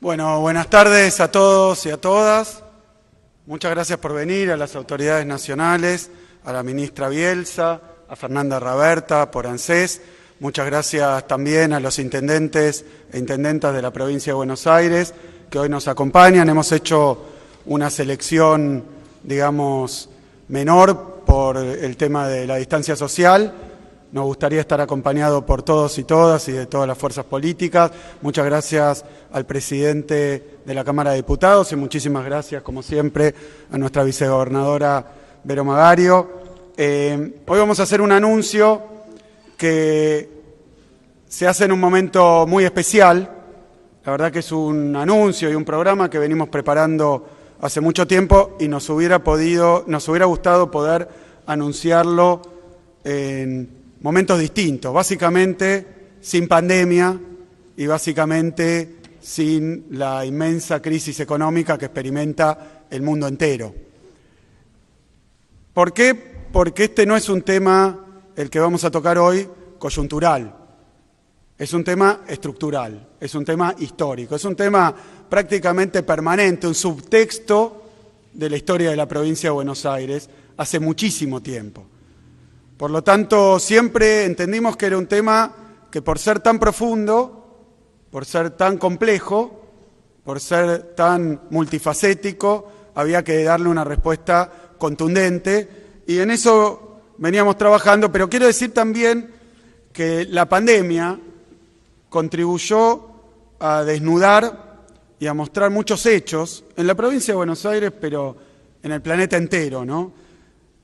Bueno, buenas tardes a todos y a todas. Muchas gracias por venir, a las autoridades nacionales, a la ministra Bielsa, a Fernanda Raberta por ANSES. Muchas gracias también a los intendentes e intendentas de la provincia de Buenos Aires que hoy nos acompañan. Hemos hecho una selección, digamos, menor por el tema de la distancia social. Nos gustaría estar acompañado por todos y todas y de todas las fuerzas políticas. Muchas gracias al presidente de la Cámara de Diputados y muchísimas gracias, como siempre, a nuestra vicegobernadora Vero Magario. Hoy vamos a hacer un anuncio que se hace en un momento muy especial. La verdad que es un anuncio y un programa que venimos preparando hace mucho tiempo y nos hubiera gustado poder anunciarlo en momentos distintos, básicamente sin pandemia y básicamente sin la inmensa crisis económica que experimenta el mundo entero. ¿Por qué? Porque este no es un tema, el que vamos a tocar hoy, coyuntural. Es un tema estructural, es un tema histórico, es un tema prácticamente permanente, un subtexto de la historia de la provincia de Buenos Aires hace muchísimo tiempo. Por lo tanto, siempre entendimos que era un tema que por ser tan profundo, por ser tan complejo, por ser tan multifacético, había que darle una respuesta contundente y en eso veníamos trabajando, pero quiero decir también que la pandemia contribuyó a desnudar y a mostrar muchos hechos en la provincia de Buenos Aires, pero en el planeta entero, ¿no?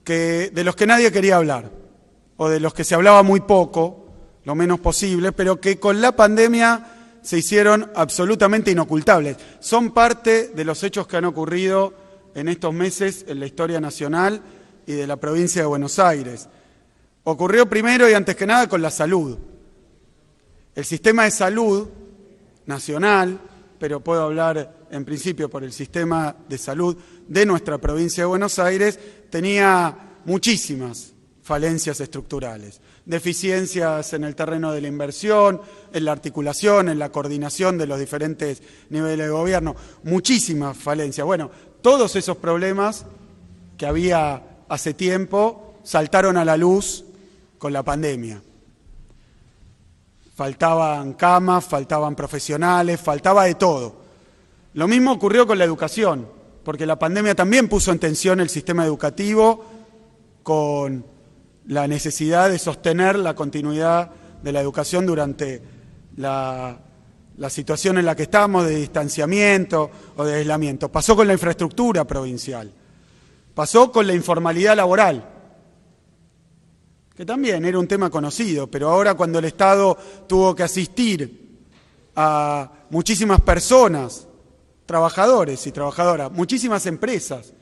De los que nadie quería hablar, o de los que se hablaba muy poco, lo menos posible, pero que con la pandemia se hicieron absolutamente inocultables. Son parte de los hechos que han ocurrido en estos meses en la historia nacional y de la provincia de Buenos Aires. Ocurrió primero y antes que nada con la salud. El sistema de salud nacional, pero puedo hablar en principio por el sistema de salud de nuestra provincia de Buenos Aires, tenía muchísimas falencias estructurales, deficiencias en el terreno de la inversión, en la articulación, en la coordinación de los diferentes niveles de gobierno, muchísimas falencias. Bueno, todos esos problemas que había hace tiempo saltaron a la luz con la pandemia. Faltaban camas, faltaban profesionales, faltaba de todo. Lo mismo ocurrió con la educación, porque la pandemia también puso en tensión el sistema educativo con la necesidad de sostener la continuidad de la educación durante la situación en la que estamos, de distanciamiento o de aislamiento. Pasó con la infraestructura provincial, pasó con la informalidad laboral, que también era un tema conocido, pero ahora cuando el Estado tuvo que asistir a muchísimas personas, trabajadores y trabajadoras, muchísimas empresas,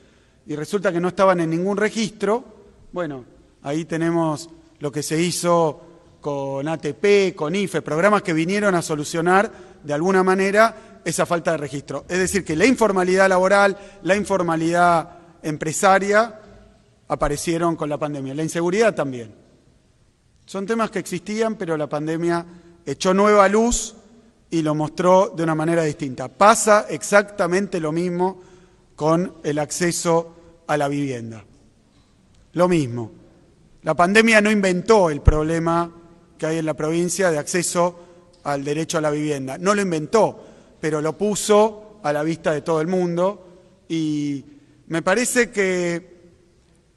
y resulta que no estaban en ningún registro, bueno, ahí tenemos lo que se hizo con ATP, con IFE, programas que vinieron a solucionar de alguna manera esa falta de registro. Es decir, que la informalidad laboral, la informalidad empresaria aparecieron con la pandemia, la inseguridad también. Son temas que existían, pero la pandemia echó nueva luz y lo mostró de una manera distinta. Pasa exactamente lo mismo con el acceso a la vivienda. Lo mismo. La pandemia no inventó el problema que hay en la provincia de acceso al derecho a la vivienda. No lo inventó, pero lo puso a la vista de todo el mundo y me parece que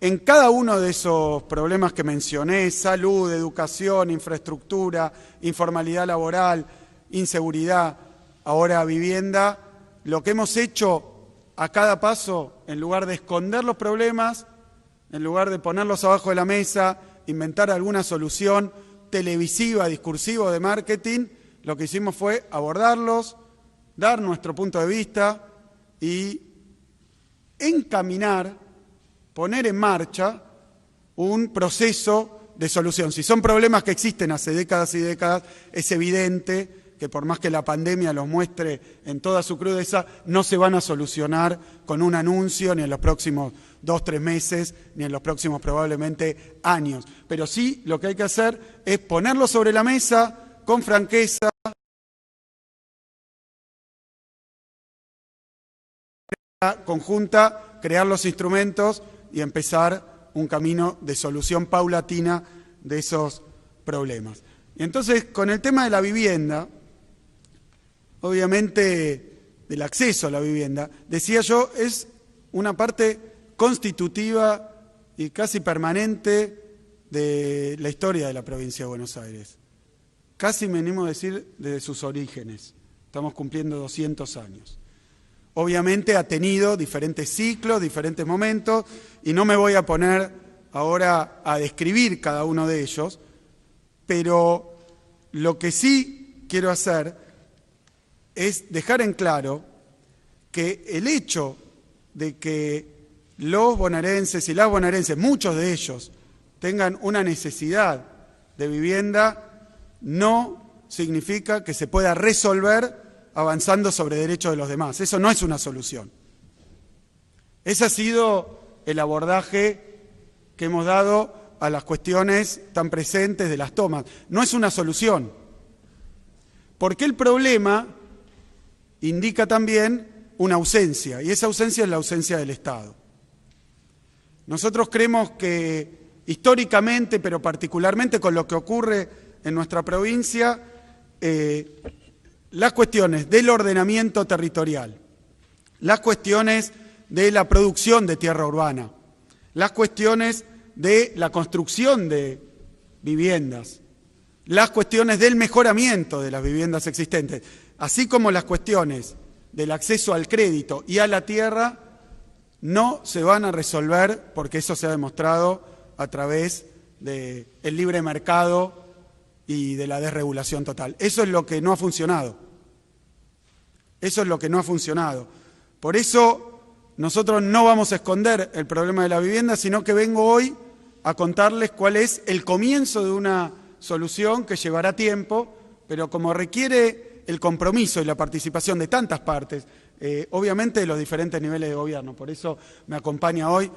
en cada uno de esos problemas que mencioné, salud, educación, infraestructura, informalidad laboral, inseguridad, ahora vivienda, lo que hemos hecho a cada paso, en lugar de esconder los problemas, en lugar de ponerlos abajo de la mesa, inventar alguna solución televisiva, discursiva de marketing, lo que hicimos fue abordarlos, dar nuestro punto de vista y encaminar, poner en marcha un proceso de solución. Si son problemas que existen hace décadas y décadas, es evidente que por más que la pandemia los muestre en toda su crudeza, no se van a solucionar con un anuncio ni en los próximos 2, 3 meses, ni en los próximos probablemente años. Pero sí lo que hay que hacer es ponerlo sobre la mesa con franqueza, conjunta, crear los instrumentos y empezar un camino de solución paulatina de esos problemas. Y entonces, con el tema de la vivienda, obviamente del acceso a la vivienda, decía yo, es una parte constitutiva y casi permanente de la historia de la provincia de Buenos Aires. Casi me animo a decir desde sus orígenes. Estamos cumpliendo 200 años. Obviamente ha tenido diferentes ciclos, diferentes momentos, y no me voy a poner ahora a describir cada uno de ellos, pero lo que sí quiero hacer es dejar en claro que el hecho de que los bonaerenses y las bonaerenses, muchos de ellos, tengan una necesidad de vivienda, no significa que se pueda resolver avanzando sobre derechos de los demás. Eso no es una solución. Ese ha sido el abordaje que hemos dado a las cuestiones tan presentes de las tomas. No es una solución. Porque el problema indica también una ausencia, y esa ausencia es la ausencia del Estado. Nosotros creemos que históricamente, pero particularmente con lo que ocurre en nuestra provincia, las cuestiones del ordenamiento territorial, las cuestiones de la producción de tierra urbana, las cuestiones de la construcción de viviendas, las cuestiones del mejoramiento de las viviendas existentes, así como las cuestiones del acceso al crédito y a la tierra, no se van a resolver, porque eso se ha demostrado a través del libre mercado y de la desregulación total. Eso es lo que no ha funcionado. Eso es lo que no ha funcionado. Por eso nosotros no vamos a esconder el problema de la vivienda, sino que vengo hoy a contarles cuál es el comienzo de una solución que llevará tiempo, pero como requiere el compromiso y la participación de tantas partes, obviamente de los diferentes niveles de gobierno. Por eso me acompaña hoy,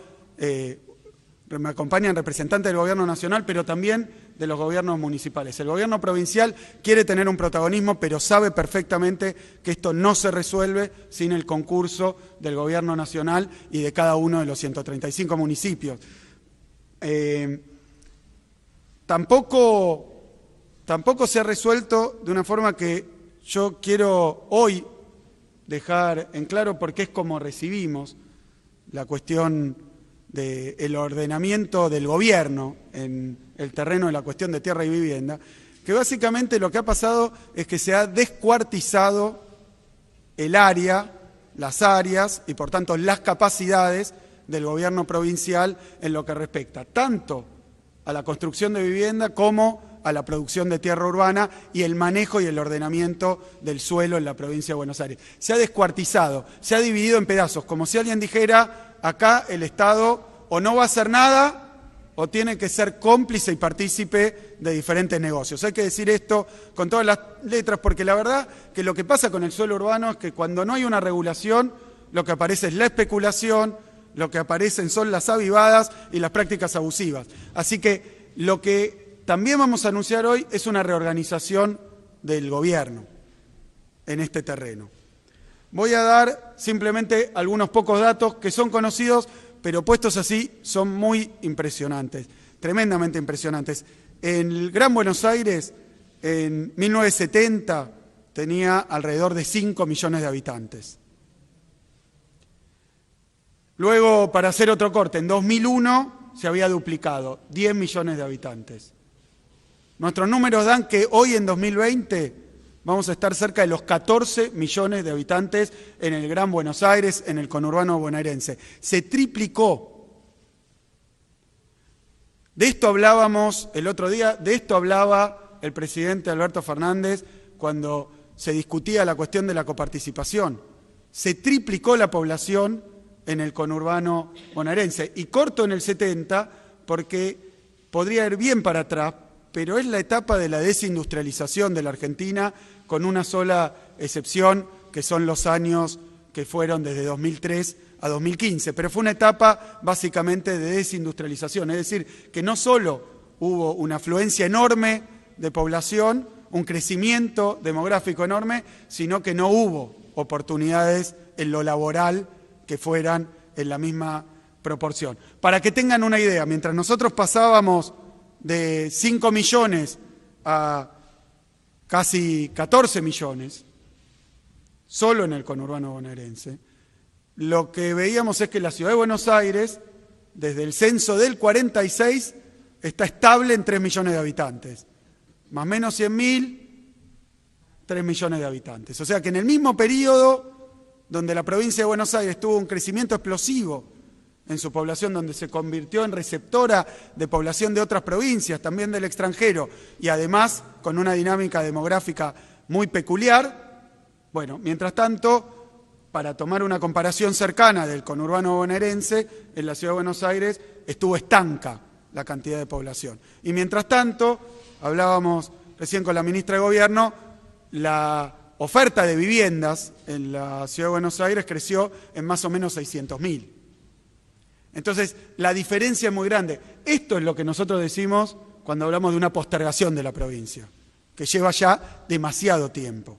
me acompañan representantes del Gobierno Nacional, pero también de los gobiernos municipales. El Gobierno provincial quiere tener un protagonismo, pero sabe perfectamente que esto no se resuelve sin el concurso del Gobierno Nacional y de cada uno de los 135 municipios. Tampoco se ha resuelto de una forma que yo quiero hoy dejar en claro, porque es como recibimos la cuestión del ordenamiento del gobierno en el terreno de la cuestión de tierra y vivienda, que básicamente lo que ha pasado es que se ha descuartizado el área, las áreas y por tanto las capacidades del gobierno provincial en lo que respecta tanto a la construcción de vivienda como a la producción de tierra urbana y el manejo y el ordenamiento del suelo en la provincia de Buenos Aires. Se ha descuartizado, se ha dividido en pedazos, como si alguien dijera, acá el Estado o no va a hacer nada o tiene que ser cómplice y partícipe de diferentes negocios. Hay que decir esto con todas las letras, porque la verdad que lo que pasa con el suelo urbano es que cuando no hay una regulación, lo que aparece es la especulación, lo que aparecen son las avivadas y las prácticas abusivas. Así que lo que también vamos a anunciar hoy es una reorganización del gobierno en este terreno. Voy a dar simplemente algunos pocos datos que son conocidos, pero puestos así son muy impresionantes, tremendamente impresionantes. En el Gran Buenos Aires, en 1970, tenía alrededor de 5 millones de habitantes. Luego, para hacer otro corte, en 2001 se había duplicado, 10 millones de habitantes. Nuestros números dan que hoy en 2020 vamos a estar cerca de los 14 millones de habitantes en el Gran Buenos Aires, en el conurbano bonaerense. Se triplicó. De esto hablábamos el otro día, de esto hablaba el presidente Alberto Fernández cuando se discutía la cuestión de la coparticipación. Se triplicó la población en el conurbano bonaerense. Y corto en el 70 porque podría ir bien para atrás, pero es la etapa de la desindustrialización de la Argentina, con una sola excepción, que son los años que fueron desde 2003 a 2015. Pero fue una etapa básicamente de desindustrialización, es decir, que no solo hubo una afluencia enorme de población, un crecimiento demográfico enorme, sino que no hubo oportunidades en lo laboral que fueran en la misma proporción. Para que tengan una idea, mientras nosotros pasábamos de 5 millones a casi 14 millones, solo en el conurbano bonaerense, lo que veíamos es que la ciudad de Buenos Aires, desde el censo del 46, está estable en 3 millones de habitantes. Más o menos 100.000, 3 millones de habitantes. O sea que en el mismo periodo donde la provincia de Buenos Aires tuvo un crecimiento explosivo en su población, donde se convirtió en receptora de población de otras provincias, también del extranjero, y además con una dinámica demográfica muy peculiar, bueno, mientras tanto, para tomar una comparación cercana del conurbano bonaerense, en la ciudad de Buenos Aires estuvo estanca la cantidad de población. Y mientras tanto, hablábamos recién con la ministra de Gobierno, la oferta de viviendas en la ciudad de Buenos Aires creció en más o menos 600.000. Entonces, la diferencia es muy grande. Esto es lo que nosotros decimos cuando hablamos de una postergación de la provincia, que lleva ya demasiado tiempo.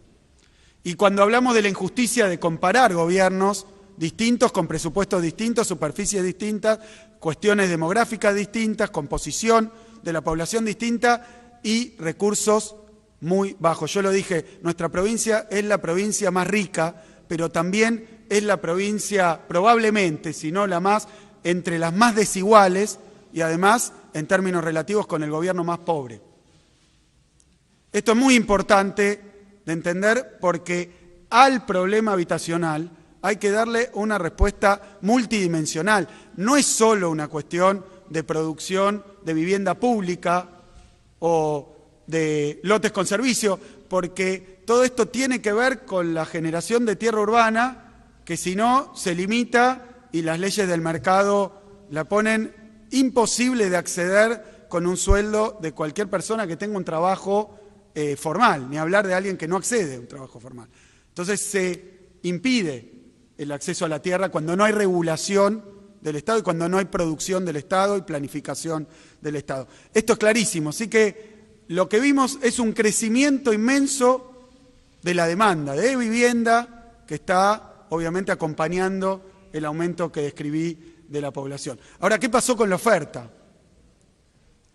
Y cuando hablamos de la injusticia de comparar gobiernos distintos, con presupuestos distintos, superficies distintas, cuestiones demográficas distintas, composición de la población distinta y recursos muy bajos. Yo lo dije, nuestra provincia es la provincia más rica, pero también es la provincia, probablemente, si no la más, entre las más desiguales y además, en términos relativos, con el gobierno más pobre. Esto es muy importante de entender porque al problema habitacional hay que darle una respuesta multidimensional. No es solo una cuestión de producción de vivienda pública o de lotes con servicio, porque todo esto tiene que ver con la generación de tierra urbana, que si no se limita y las leyes del mercado la ponen imposible de acceder con un sueldo de cualquier persona que tenga un trabajo formal, ni hablar de alguien que no accede a un trabajo formal. Entonces se impide el acceso a la tierra cuando no hay regulación del Estado y cuando no hay producción del Estado y planificación del Estado. Esto es clarísimo, así que lo que vimos es un crecimiento inmenso de la demanda de vivienda que está obviamente acompañando el aumento que describí de la población. Ahora, ¿qué pasó con la oferta?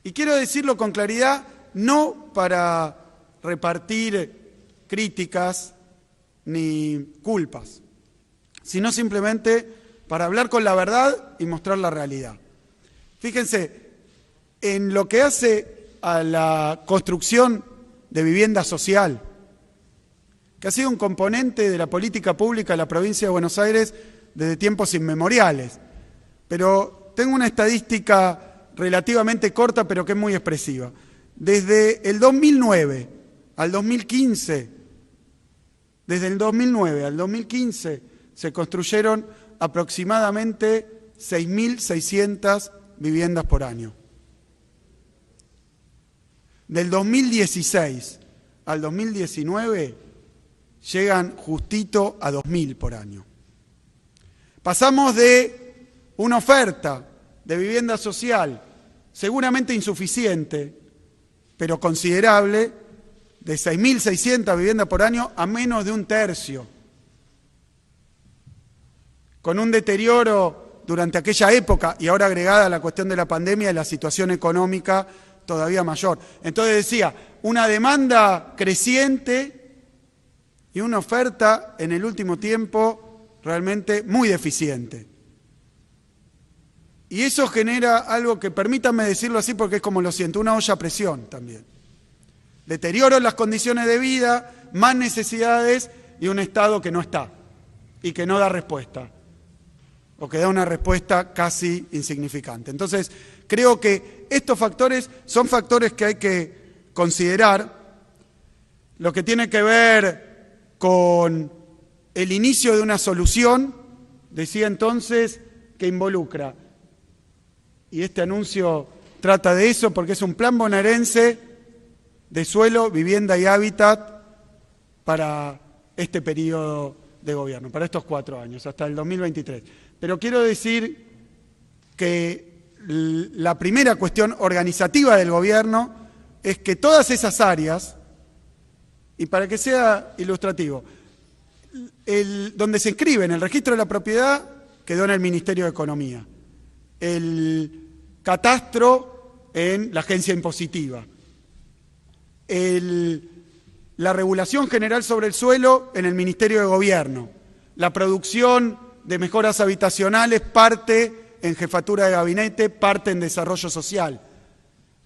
Y quiero decirlo con claridad, no para repartir críticas ni culpas, sino simplemente para hablar con la verdad y mostrar la realidad. Fíjense, en lo que hace a la construcción de vivienda social, que ha sido un componente de la política pública de la provincia de Buenos Aires desde tiempos inmemoriales. Pero tengo una estadística relativamente corta, pero que es muy expresiva. Desde el 2009 al 2015, desde el 2009 al 2015, se construyeron aproximadamente 6.600 viviendas por año. Del 2016 al 2019 llegan justito a 2.000 por año. Pasamos de una oferta de vivienda social seguramente insuficiente, pero considerable, de 6.600 viviendas por año a menos de un tercio, con un deterioro durante aquella época y ahora agregada a la cuestión de la pandemia y la situación económica todavía mayor. Entonces decía, una demanda creciente y una oferta en el último tiempo realmente muy deficiente. Y eso genera algo que, permítanme decirlo así porque es como lo siento, una olla a presión también. Deterioro en las condiciones de vida, más necesidades y un Estado que no está y que no da respuesta, o que da una respuesta casi insignificante. Entonces, creo que estos factores son factores que hay que considerar, lo que tiene que ver con el inicio de una solución, decía entonces, que involucra, y este anuncio trata de eso porque es un plan bonaerense de suelo, vivienda y hábitat para este periodo de gobierno, para estos 4 años, hasta el 2023. Pero quiero decir que la primera cuestión organizativa del gobierno es que todas esas áreas, y para que sea ilustrativo, donde se inscribe en el registro de la propiedad quedó en el Ministerio de Economía. El catastro en la agencia impositiva. La regulación general sobre el suelo en el Ministerio de Gobierno. La producción de mejoras habitacionales parte en jefatura de gabinete, parte en desarrollo social.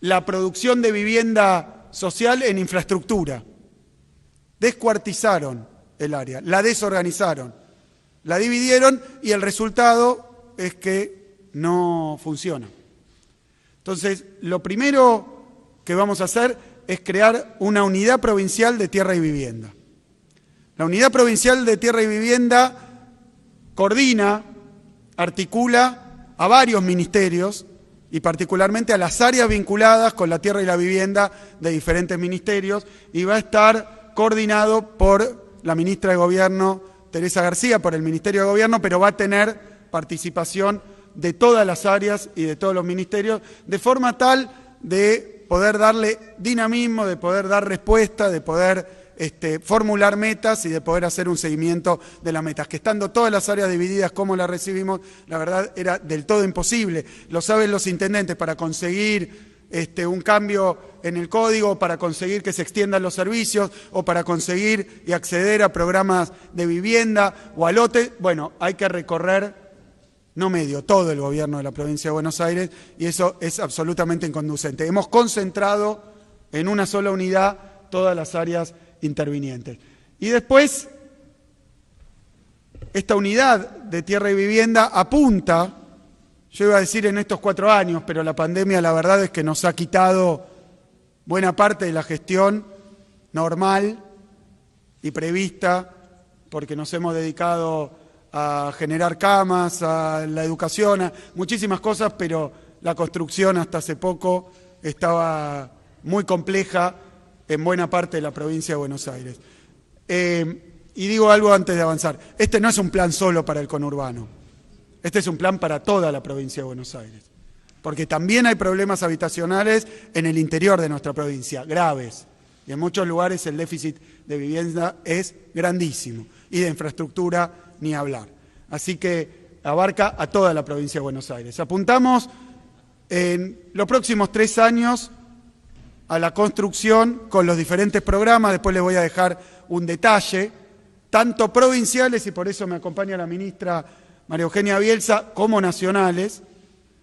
La producción de vivienda social en infraestructura. Descuartizaron el área, la desorganizaron, la dividieron y el resultado es que no funciona. Entonces, lo primero que vamos a hacer es crear una unidad provincial de tierra y vivienda. La unidad provincial de tierra y vivienda coordina, articula a varios ministerios y particularmente a las áreas vinculadas con la tierra y la vivienda de diferentes ministerios y va a estar coordinado por la ministra de Gobierno, Teresa García, por el Ministerio de Gobierno, pero va a tener participación de todas las áreas y de todos los ministerios, de forma tal de poder darle dinamismo, de poder dar respuesta, de poder formular metas y de poder hacer un seguimiento de las metas. Que estando todas las áreas divididas como las recibimos, la verdad era del todo imposible. Lo saben los intendentes, para conseguir un cambio en el código, para conseguir que se extiendan los servicios o para conseguir y acceder a programas de vivienda o a lote, bueno, hay que recorrer no medio, todo el gobierno de la provincia de Buenos Aires y eso es absolutamente inconducente. Hemos concentrado en una sola unidad todas las áreas intervinientes. Y después, esta unidad de tierra y vivienda apunta, yo iba a decir en estos 4 años, pero la pandemia la verdad es que nos ha quitado buena parte de la gestión normal y prevista, porque nos hemos dedicado a generar camas, a la educación, a muchísimas cosas, pero la construcción hasta hace poco estaba muy compleja en buena parte de la provincia de Buenos Aires. Y digo algo antes de avanzar. Este no es un plan solo para el conurbano. Este es un plan para toda la provincia de Buenos Aires. Porque también hay problemas habitacionales en el interior de nuestra provincia, graves. Y en muchos lugares el déficit de vivienda es grandísimo. Y de infraestructura ni hablar. Así que abarca a toda la provincia de Buenos Aires. Apuntamos en los próximos 3 años a la construcción con los diferentes programas, después les voy a dejar un detalle, tanto provinciales, y por eso me acompaña la ministra María Eugenia Bielsa, como nacionales,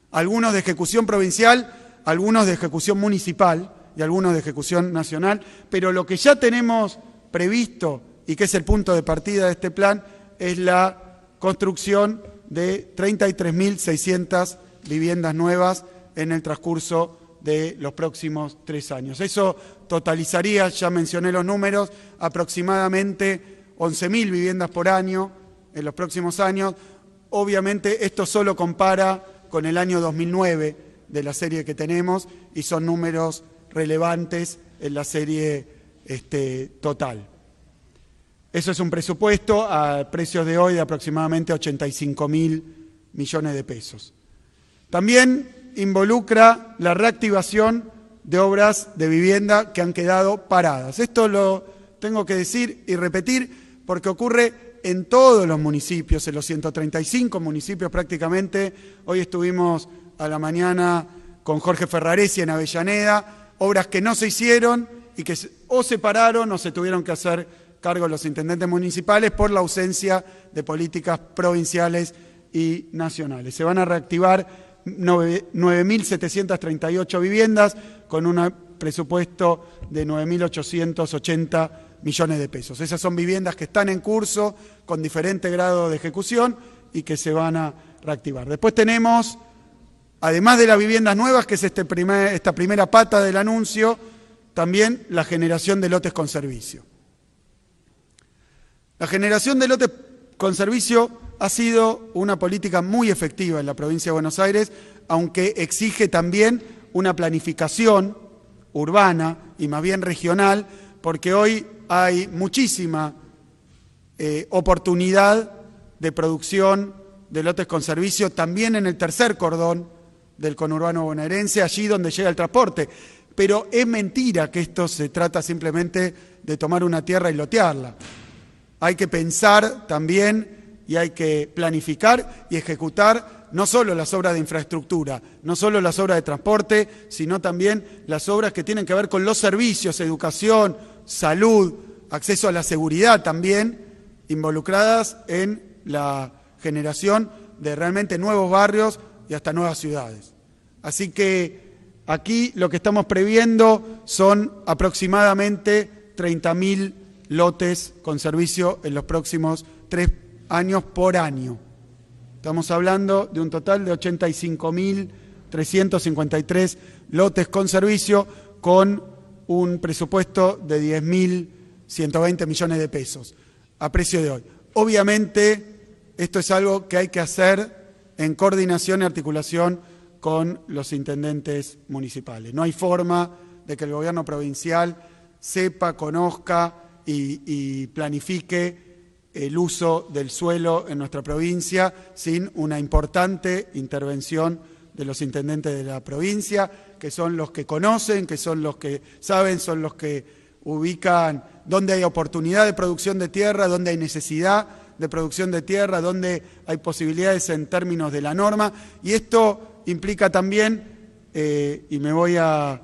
algunos de ejecución provincial, algunos de ejecución municipal y algunos de ejecución nacional, pero lo que ya tenemos previsto y que es el punto de partida de este plan es la construcción de 33.600 viviendas nuevas en el transcurso de los próximos 3 años. Eso totalizaría, ya mencioné los números, aproximadamente 11.000 viviendas por año en los próximos años. Obviamente esto solo compara con el año 2009 de la serie que tenemos y son números relevantes en la serie total. Eso es un presupuesto a precios de hoy de aproximadamente 85.000 millones de pesos. También involucra la reactivación de obras de vivienda que han quedado paradas. Esto lo tengo que decir y repetir porque ocurre en todos los municipios, en los 135 municipios prácticamente. Hoy estuvimos a la mañana con Jorge Ferraresi en Avellaneda, obras que no se hicieron y que o se pararon o se tuvieron que hacer cargo los intendentes municipales por la ausencia de políticas provinciales y nacionales. Se van a reactivar 9.738 viviendas con un presupuesto de 9.880 millones de pesos. Esas son viviendas que están en curso con diferente grado de ejecución y que se van a reactivar. Después tenemos, además de las viviendas nuevas, que es esta primera pata del anuncio, también la generación de lotes con servicio. La generación de lotes con servicio ha sido una política muy efectiva en la provincia de Buenos Aires, aunque exige también una planificación urbana y más bien regional, porque hoy hay muchísima oportunidad de producción de lotes con servicio también en el tercer cordón del conurbano bonaerense, allí donde llega el transporte. Pero es mentira que esto se trata simplemente de tomar una tierra y lotearla. Hay que pensar también y hay que planificar y ejecutar no solo las obras de infraestructura, no solo las obras de transporte, sino también las obras que tienen que ver con los servicios, educación, salud, acceso a la seguridad también, involucradas en la generación de realmente nuevos barrios y hasta nuevas ciudades. Así que aquí lo que estamos previendo son aproximadamente 30.000 lotes con servicio en los próximos 3 años por año. Estamos hablando de un total de 85.353 lotes con servicio con un presupuesto de 10.120 millones de pesos a precio de hoy. Obviamente, esto es algo que hay que hacer en coordinación y articulación con los intendentes municipales. No hay forma de que el gobierno provincial sepa, conozca y planifique el uso del suelo en nuestra provincia sin una importante intervención de los intendentes de la provincia, que son los que conocen, que son los que saben, son los que ubican dónde hay oportunidad de producción de tierra, dónde hay necesidad de producción de tierra, dónde hay posibilidades en términos de la norma. Y esto implica también, y me voy a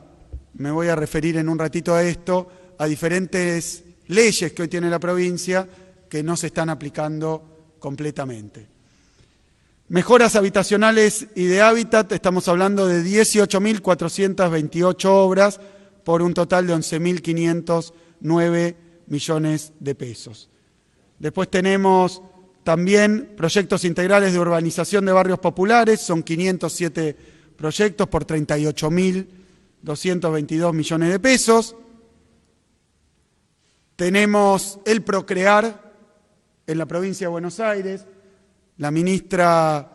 referir en un ratito a esto, a diferentes leyes que hoy tiene la provincia que no se están aplicando completamente. Mejoras habitacionales y de hábitat, estamos hablando de 18.428 obras por un total de 11.509 millones de pesos. Después tenemos también proyectos integrales de urbanización de barrios populares, son 507 proyectos por 38.222 millones de pesos. Tenemos el Procrear en la provincia de Buenos Aires, la ministra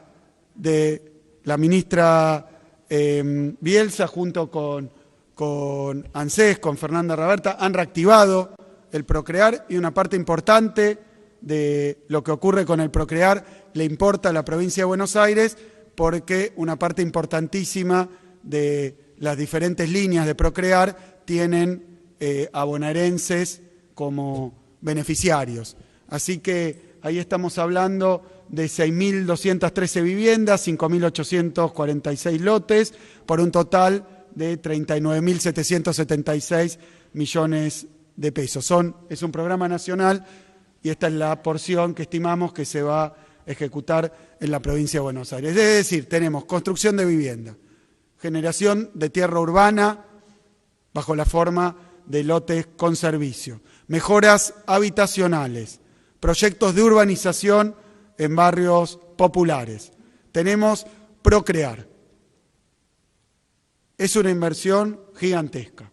Bielsa junto con ANSES, con Fernanda Raberta, han reactivado el Procrear y una parte importante de lo que ocurre con el Procrear le importa a la provincia de Buenos Aires porque una parte importantísima de las diferentes líneas de Procrear tienen a bonaerenses como beneficiarios. Así que ahí estamos hablando de 6.213 viviendas, 5.846 lotes, por un total de 39.776 millones de pesos. Es un programa nacional y esta es la porción que estimamos que se va a ejecutar en la provincia de Buenos Aires. Es decir, tenemos construcción de vivienda, generación de tierra urbana bajo la forma de lotes con servicio, mejoras habitacionales, proyectos de urbanización en barrios populares. Tenemos Procrear. Es una inversión gigantesca.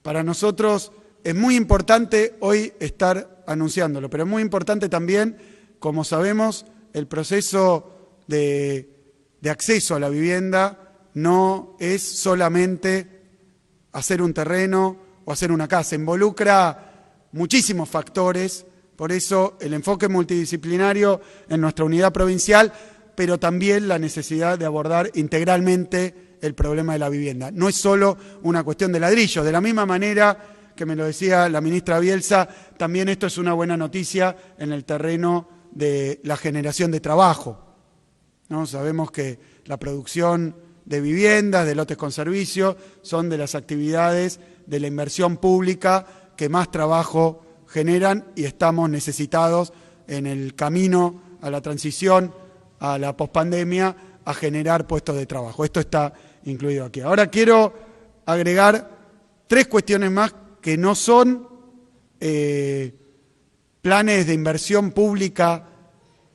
Para nosotros es muy importante hoy estar anunciándolo, pero es muy importante también, como sabemos, el proceso de acceso a la vivienda no es solamente hacer un terreno o hacer una casa, involucra muchísimos factores, por eso el enfoque multidisciplinario en nuestra unidad provincial, pero también la necesidad de abordar integralmente el problema de la vivienda. No es solo una cuestión de ladrillo, de la misma manera que me lo decía la ministra Bielsa, también esto es una buena noticia en el terreno de la generación de trabajo, ¿no? Sabemos que la producción de viviendas, de lotes con servicio, son de las actividades de la inversión pública que más trabajo generan y estamos necesitados en el camino a la transición, a la pospandemia, a generar puestos de trabajo. Esto está incluido aquí. Ahora quiero agregar 3 cuestiones más que no son planes de inversión pública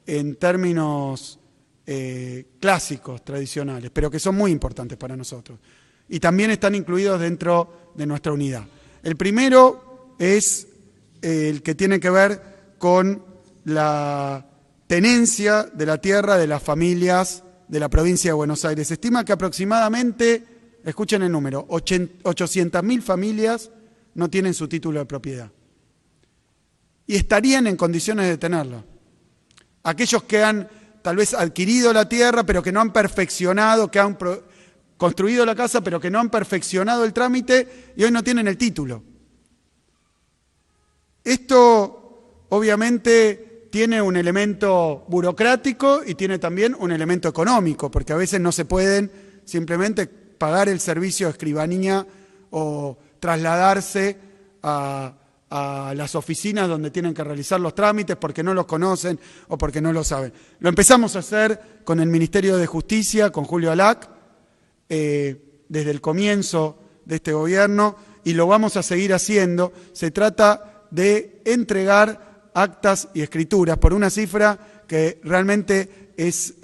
en términos clásicos, tradicionales, pero que son muy importantes para nosotros. Y también están incluidos dentro de nuestra unidad. El primero es el que tiene que ver con la tenencia de la tierra de las familias de la provincia de Buenos Aires. Se estima que aproximadamente, escuchen el número, 800.000 familias no tienen su título de propiedad. Y estarían en condiciones de tenerlo. Aquellos que han tal vez adquirido la tierra, pero que no han perfeccionado, que han construido la casa, pero que no han perfeccionado el trámite y hoy no tienen el título. Esto obviamente tiene un elemento burocrático y tiene también un elemento económico, porque a veces no se pueden simplemente pagar el servicio de escribanía o trasladarse a las oficinas donde tienen que realizar los trámites porque no los conocen o porque no lo saben. Lo empezamos a hacer con el Ministerio de Justicia, con Julio Alac, desde el comienzo de este gobierno, y lo vamos a seguir haciendo. Se trata de entregar actas y escrituras por una cifra que realmente es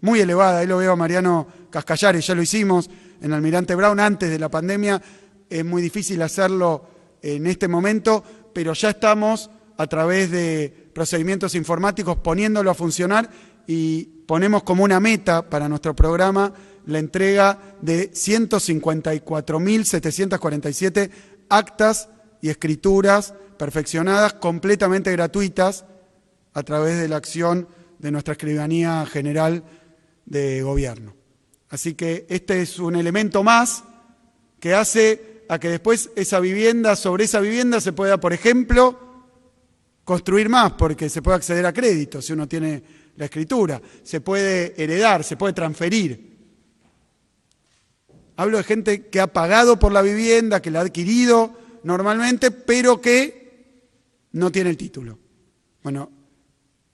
muy elevada. Ahí lo veo a Mariano Cascallares, ya lo hicimos en Almirante Brown antes de la pandemia. Es muy difícil hacerlo en este momento, pero ya estamos a través de procedimientos informáticos poniéndolo a funcionar y ponemos como una meta para nuestro programa la entrega de 154.747 actas y escrituras perfeccionadas, completamente gratuitas, a través de la acción de nuestra Escribanía General de Gobierno. Así que este es un elemento más que hace a que después sobre esa vivienda se pueda, por ejemplo, construir más, porque se puede acceder a crédito si uno tiene la escritura, se puede heredar, se puede transferir. Hablo de gente que ha pagado por la vivienda, que la ha adquirido normalmente, pero que no tiene el título. Bueno,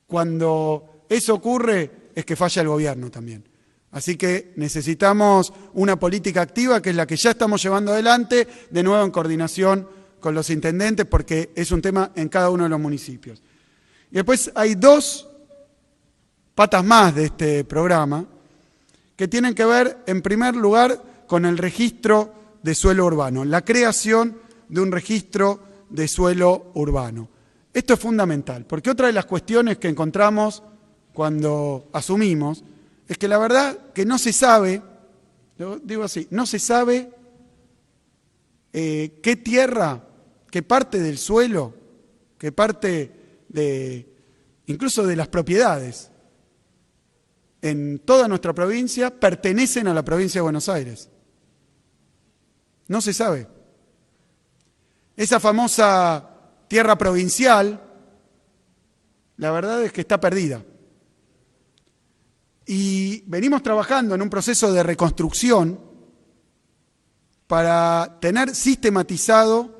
cuando eso ocurre es que falla el gobierno también. Así que necesitamos una política activa, que es la que ya estamos llevando adelante, de nuevo en coordinación con los intendentes, porque es un tema en cada uno de los municipios. Y después hay dos patas más de este programa, que tienen que ver, en primer lugar, con el registro de suelo urbano, la creación de un registro de suelo urbano. Esto es fundamental, porque otra de las cuestiones que encontramos cuando asumimos es que la verdad que no se sabe, lo digo así, no se sabe qué tierra, qué parte del suelo, qué parte incluso de las propiedades en toda nuestra provincia pertenecen a la provincia de Buenos Aires. No se sabe. Esa famosa tierra provincial, la verdad es que está perdida. Y venimos trabajando en un proceso de reconstrucción para tener sistematizado,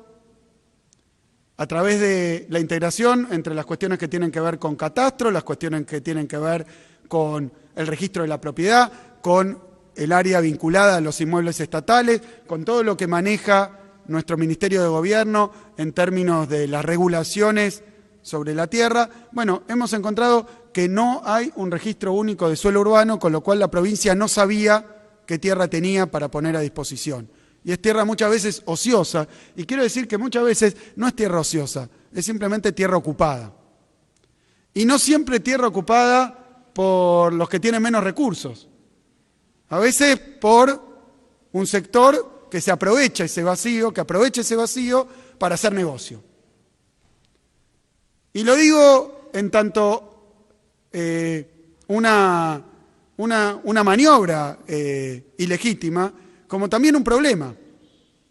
a través de la integración entre las cuestiones que tienen que ver con catastro, las cuestiones que tienen que ver con el registro de la propiedad, con el área vinculada a los inmuebles estatales, con todo lo que maneja nuestro Ministerio de Gobierno en términos de las regulaciones sobre la tierra. Bueno, hemos encontrado que no hay un registro único de suelo urbano, con lo cual la provincia no sabía qué tierra tenía para poner a disposición. Y es tierra muchas veces ociosa, y quiero decir que muchas veces no es tierra ociosa, es simplemente tierra ocupada. Y no siempre tierra ocupada por los que tienen menos recursos. A veces por un sector que se aprovecha ese vacío, para hacer negocio. Y lo digo en tanto una maniobra ilegítima, como también un problema,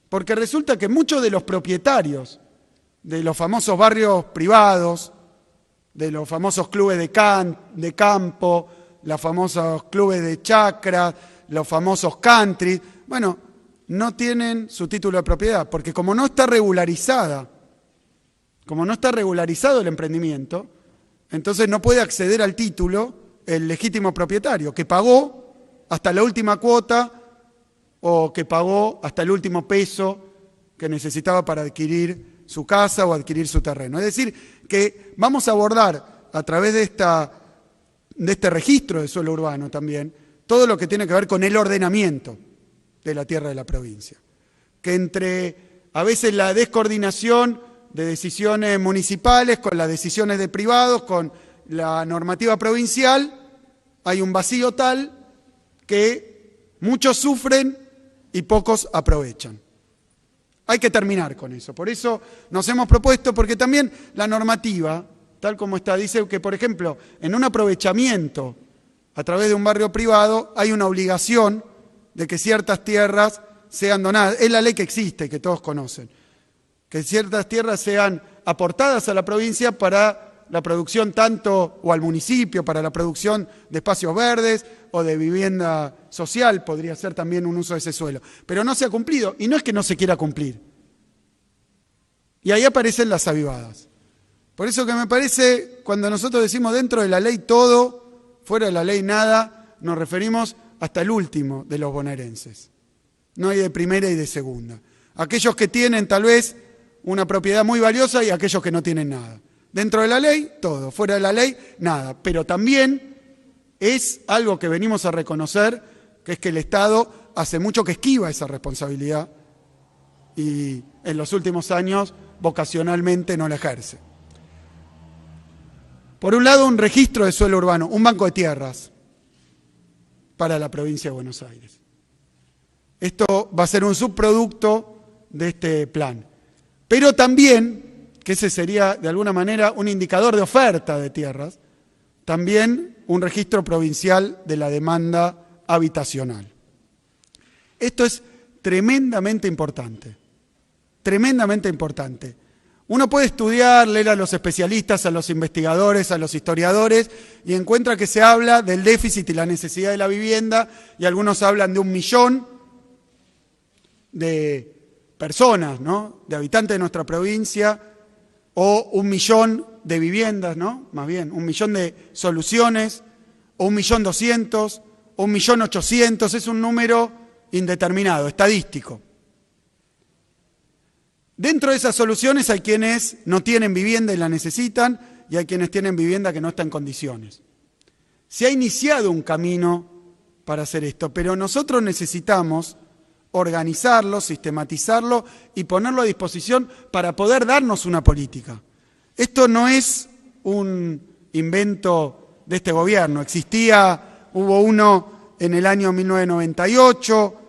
porque resulta que muchos de los propietarios de los famosos barrios privados, de los famosos clubes de campo, los famosos clubes de chacra, los famosos country, bueno, no tienen su título de propiedad, porque como no está regularizado el emprendimiento, entonces no puede acceder al título el legítimo propietario, que pagó hasta la última cuota o que pagó hasta el último peso que necesitaba para adquirir su casa o adquirir su terreno. Es decir, que vamos a abordar a través de este registro de suelo urbano también todo lo que tiene que ver con el ordenamiento de la tierra de la provincia. Que entre a veces la descoordinación de decisiones municipales con las decisiones de privados, con la normativa provincial, hay un vacío tal que muchos sufren y pocos aprovechan. Hay que terminar con eso. Por eso nos hemos propuesto, porque también la normativa, tal como está, dice que, por ejemplo, en un aprovechamiento a través de un barrio privado hay una obligación de que ciertas tierras sean donadas. Es la ley que existe, que todos conocen. Que ciertas tierras sean aportadas a la provincia para la producción tanto, o al municipio, para la producción de espacios verdes o de vivienda social, podría ser también un uso de ese suelo. Pero no se ha cumplido, y no es que no se quiera cumplir. Y ahí aparecen las avivadas. Por eso que me parece, cuando nosotros decimos dentro de la ley todo, fuera de la ley nada, nos referimos hasta el último de los bonaerenses. No hay de primera y de segunda. Aquellos que tienen tal vez una propiedad muy valiosa y aquellos que no tienen nada. Dentro de la ley, todo. Fuera de la ley, nada. Pero también es algo que venimos a reconocer, que es que el Estado hace mucho que esquiva esa responsabilidad y en los últimos años vocacionalmente no la ejerce. Por un lado, un registro de suelo urbano, un banco de tierras para la provincia de Buenos Aires. Esto va a ser un subproducto de este plan. Pero también, que ese sería de alguna manera un indicador de oferta de tierras, también un registro provincial de la demanda habitacional. Esto es tremendamente importante, tremendamente importante. Uno puede estudiar, leer a los especialistas, a los investigadores, a los historiadores, y encuentra que se habla del déficit y la necesidad de la vivienda, y algunos hablan de 1 millón de personas, ¿no?, de habitantes de nuestra provincia, o 1 millón de viviendas, ¿no?, más bien, 1 millón de soluciones, o 1.200.000, o 1.800.000, es un número indeterminado, estadístico. Dentro de esas soluciones hay quienes no tienen vivienda y la necesitan, y hay quienes tienen vivienda que no está en condiciones. Se ha iniciado un camino para hacer esto, pero nosotros necesitamos organizarlo, sistematizarlo y ponerlo a disposición para poder darnos una política. Esto no es un invento de este gobierno. Hubo uno en el año 1998,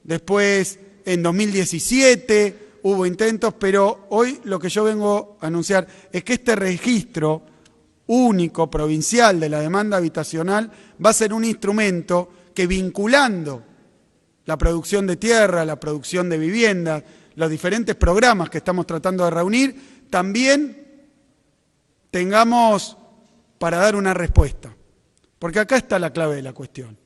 después en 2017 hubo intentos, pero hoy lo que yo vengo a anunciar es que este registro único provincial de la demanda habitacional va a ser un instrumento que, vinculando la producción de tierra, la producción de vivienda, los diferentes programas que estamos tratando de reunir, también tengamos para dar una respuesta. Porque acá está la clave de la cuestión.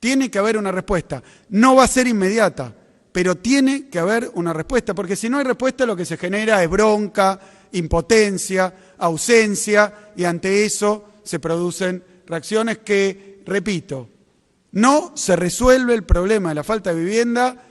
Tiene que haber una respuesta. No va a ser inmediata, pero tiene que haber una respuesta, porque si no hay respuesta lo que se genera es bronca, impotencia, ausencia, y ante eso se producen reacciones que, repito, no se resuelve el problema de la falta de vivienda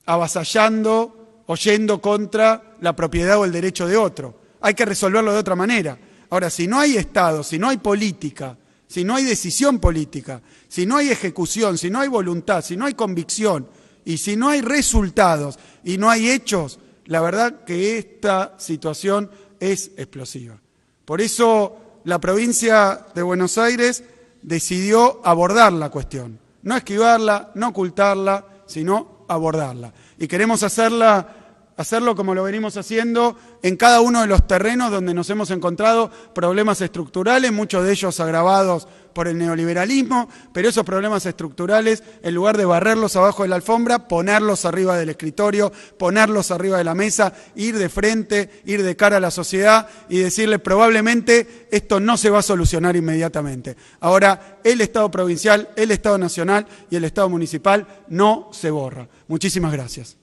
avasallando o yendo contra la propiedad o el derecho de otro. Hay que resolverlo de otra manera. Ahora, si no hay Estado, si no hay política, si no hay decisión política, si no hay ejecución, si no hay voluntad, si no hay convicción y si no hay resultados y no hay hechos, la verdad que esta situación es explosiva. Por eso la provincia de Buenos Aires decidió abordar la cuestión, no esquivarla, no ocultarla, sino abordarla. Y queremos hacerlo como lo venimos haciendo en cada uno de los terrenos donde nos hemos encontrado problemas estructurales, muchos de ellos agravados por el neoliberalismo, pero esos problemas estructurales, en lugar de barrerlos abajo de la alfombra, ponerlos arriba del escritorio, ponerlos arriba de la mesa, ir de frente, ir de cara a la sociedad y decirle probablemente esto no se va a solucionar inmediatamente. Ahora, el Estado provincial, el Estado nacional y el Estado municipal no se borra. Muchísimas gracias.